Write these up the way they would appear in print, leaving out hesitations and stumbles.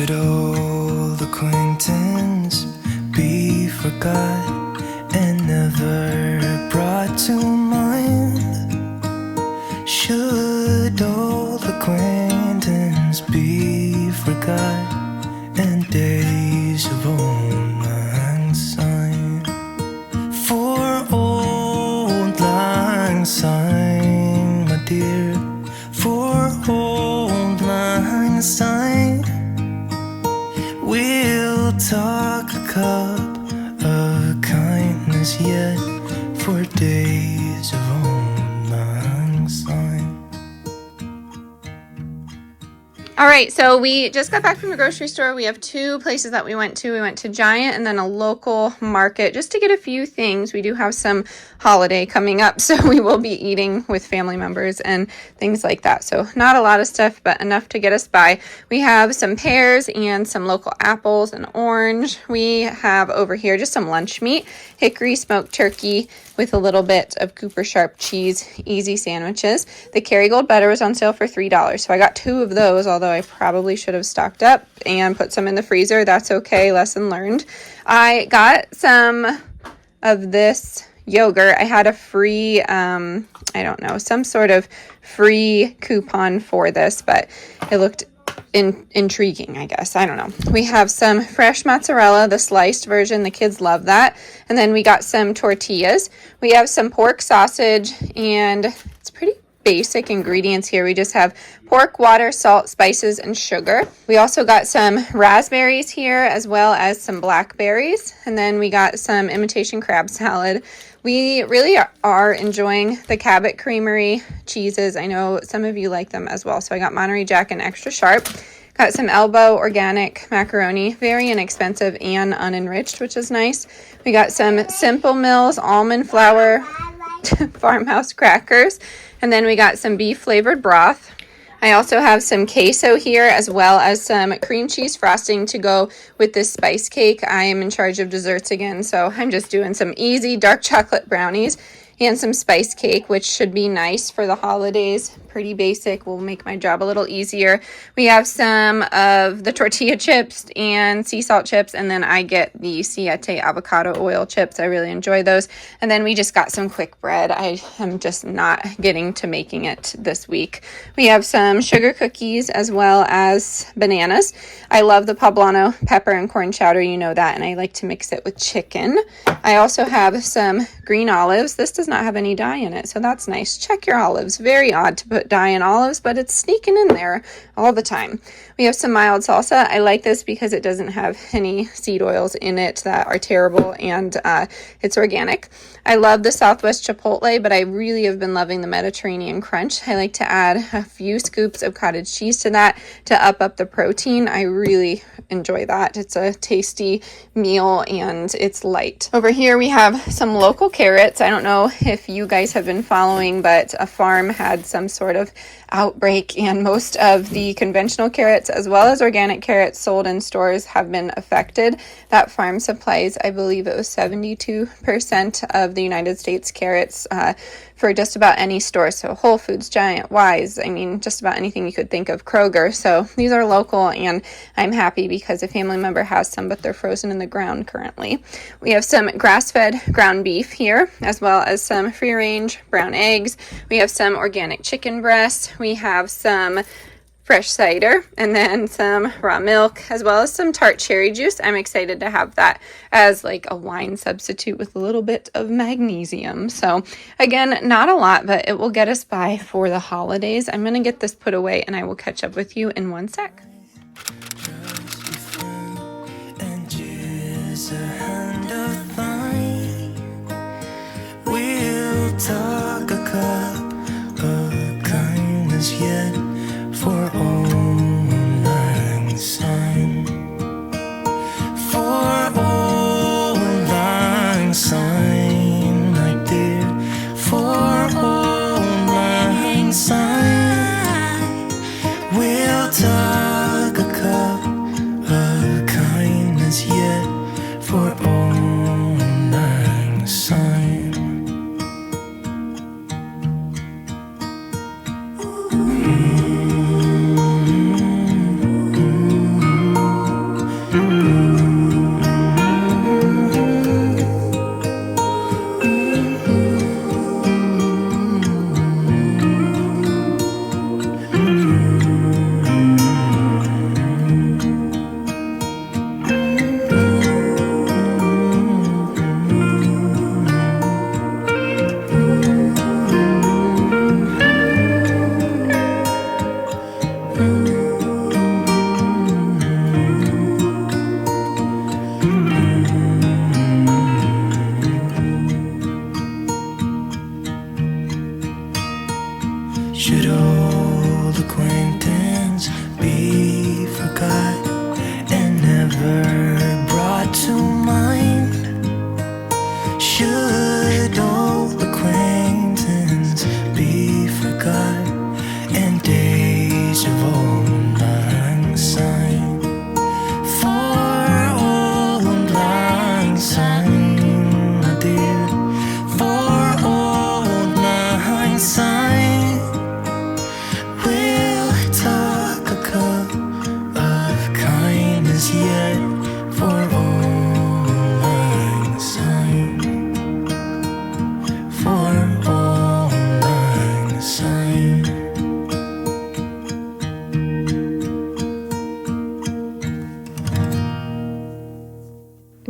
Should old acquaintance be forgot and never brought to mind? Should old acquaintance be forgot and days of old lang syne? For old lang syne, my dear, for old lang syne, we'll talk a cup of kindness yet for days of old lang syne. All right, so we just got back from the grocery store. We have two places that we went to. We went to Giant and then a local market just to get a few things. We do have some holiday coming up, so we will be eating with family members and things like that. So not a lot of stuff, but enough to get us by. We have some pears and some local apples and orange. We have over here just some lunch meat, hickory smoked turkey with a little bit of Cooper Sharp cheese, easy sandwiches. The Kerrygold butter was on sale for $3, so I got 2 of those, although I probably should have stocked up and put some in the freezer. That's okay, lesson learned. I got some of this yogurt. I had a free, I don't know, some sort of free coupon for this, but it looked intriguing, I guess. I don't know. We have some fresh mozzarella, the sliced version. The kids love that. And then we got some tortillas. We have some pork sausage, and it's pretty basic ingredients here. We just have pork, water, salt, spices, and sugar. We also got some raspberries here as well as some blackberries. And then we got some imitation crab salad. We really are enjoying the Cabot Creamery cheeses. I know some of you like them as well. So I got Monterey Jack and extra sharp. Got some Elbow organic macaroni, very inexpensive and unenriched, which is nice. We got some Simple Mills almond flour farmhouse crackers. And then we got some beef flavored broth. I also have some queso here as well as some cream cheese frosting to go with this spice cake. I am in charge of desserts again, so I'm just doing some easy dark chocolate brownies and some spice cake, which should be nice for the holidays. Pretty basic, will make my job a little easier. We have some of the tortilla chips and sea salt chips, and then I get the Siete avocado oil chips. I really enjoy those. And then we just got some quick bread. I am just not getting to making it this week. We have some sugar cookies as well as bananas. I love the poblano pepper and corn chowder, you know that, and I like to mix it with chicken. I also have some green olives. This does not have any dye in it, so that's nice. Check your olives. Very odd to put dye in olives, but it's sneaking in there all the time. We have some mild salsa. I like this because it doesn't have any seed oils in it that are terrible, and it's organic. I love the Southwest Chipotle, but I really have been loving the Mediterranean Crunch. I like to add a few scoops of cottage cheese to that to up the protein. I really enjoy that. It's a tasty meal and it's light. Over here we have some local carrots. I don't know if you guys have been following, but a farm had some sort of outbreak, and most of the conventional carrots as well as organic carrots sold in stores have been affected. That farm supplies, I believe it was 72% of the United States carrots for just about any store. So Whole Foods, Giant, Wise, I mean, just about anything you could think of, Kroger. So these are local, and I'm happy because a family member has some, but they're frozen in the ground currently. We have some grass-fed ground beef here, as well as some free-range brown eggs. We have some organic chicken breasts. We have some fresh cider, and then some raw milk, as well as some tart cherry juice. I'm excited to have that as like a wine substitute with a little bit of magnesium. So again, not a lot, but it will get us by for the holidays. I'm going to get this put away, and I will catch up with you in one sec. We'll talk a cup of kindness yet for old lang syne. For old lang syne, my dear. For old lang syne, we'll talk a cup of kindness yet for old lang syne. Should old acquaintance be forgot, and days of old lang syne, for old lang syne, my dear, for old lang syne. We'll talk a cup of kindness yet, for old lang syne, for old lang syne.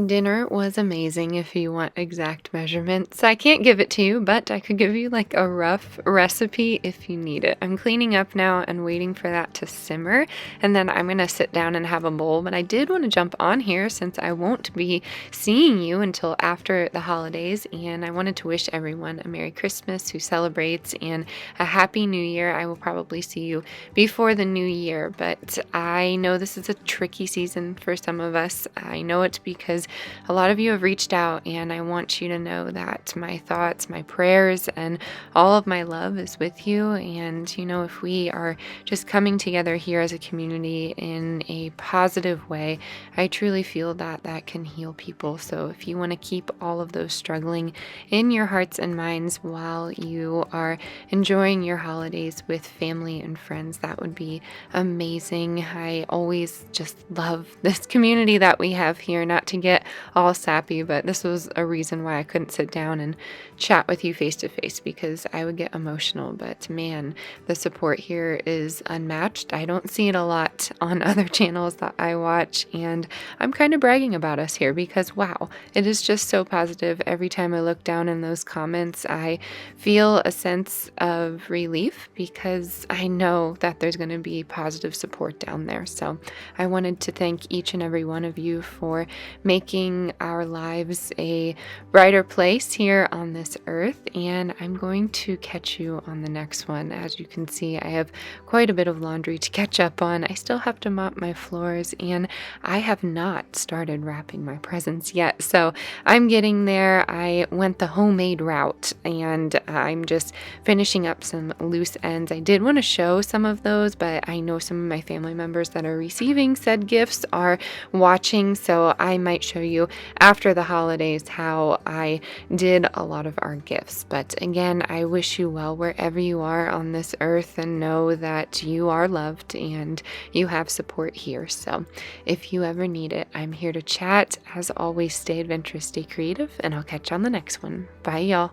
Dinner was amazing if you want exact measurements. I can't give it to you, but I could give you like a rough recipe if you need it. I'm cleaning up now and waiting for that to simmer, and then I'm gonna sit down and have a bowl. But I did want to jump on here since I won't be seeing you until after the holidays, and I wanted to wish everyone a Merry Christmas who celebrates and a Happy New Year. I will probably see you before the new year, but I know this is a tricky season for some of us. I know it's because a lot of you have reached out, and I want you to know that my thoughts, my prayers, and all of my love is with you. And, you know, if we are just coming together here as a community in a positive way, I truly feel that that can heal people. So if you want to keep all of those struggling in your hearts and minds while you are enjoying your holidays with family and friends, that would be amazing. I always just love this community that we have here, not to get all sappy, but this was a reason why I couldn't sit down and chat with you face to face, because I would get emotional. But man, the support here is unmatched. I don't see it a lot on other channels that I watch, and I'm kind of bragging about us here because wow, it is just so positive. Every time I look down in those comments, I feel a sense of relief because I know that there's going to be positive support down there. So I wanted to thank each and every one of you for making our lives a brighter place here on this earth, and I'm going to catch you on the next one. As you can see, I have quite a bit of laundry to catch up on. I still have to mop my floors, and I have not started wrapping my presents yet, so I'm getting there. I went the homemade route, and I'm just finishing up some loose ends. I did want to show some of those, but I know some of my family members that are receiving said gifts are watching, so I might show you after the holidays how I did a lot of our gifts. But again, I wish you well wherever you are on this earth, and know that you are loved and you have support here. So if you ever need it, I'm here to chat. As always, stay adventurous, stay creative, and I'll catch you on the next one. Bye, y'all.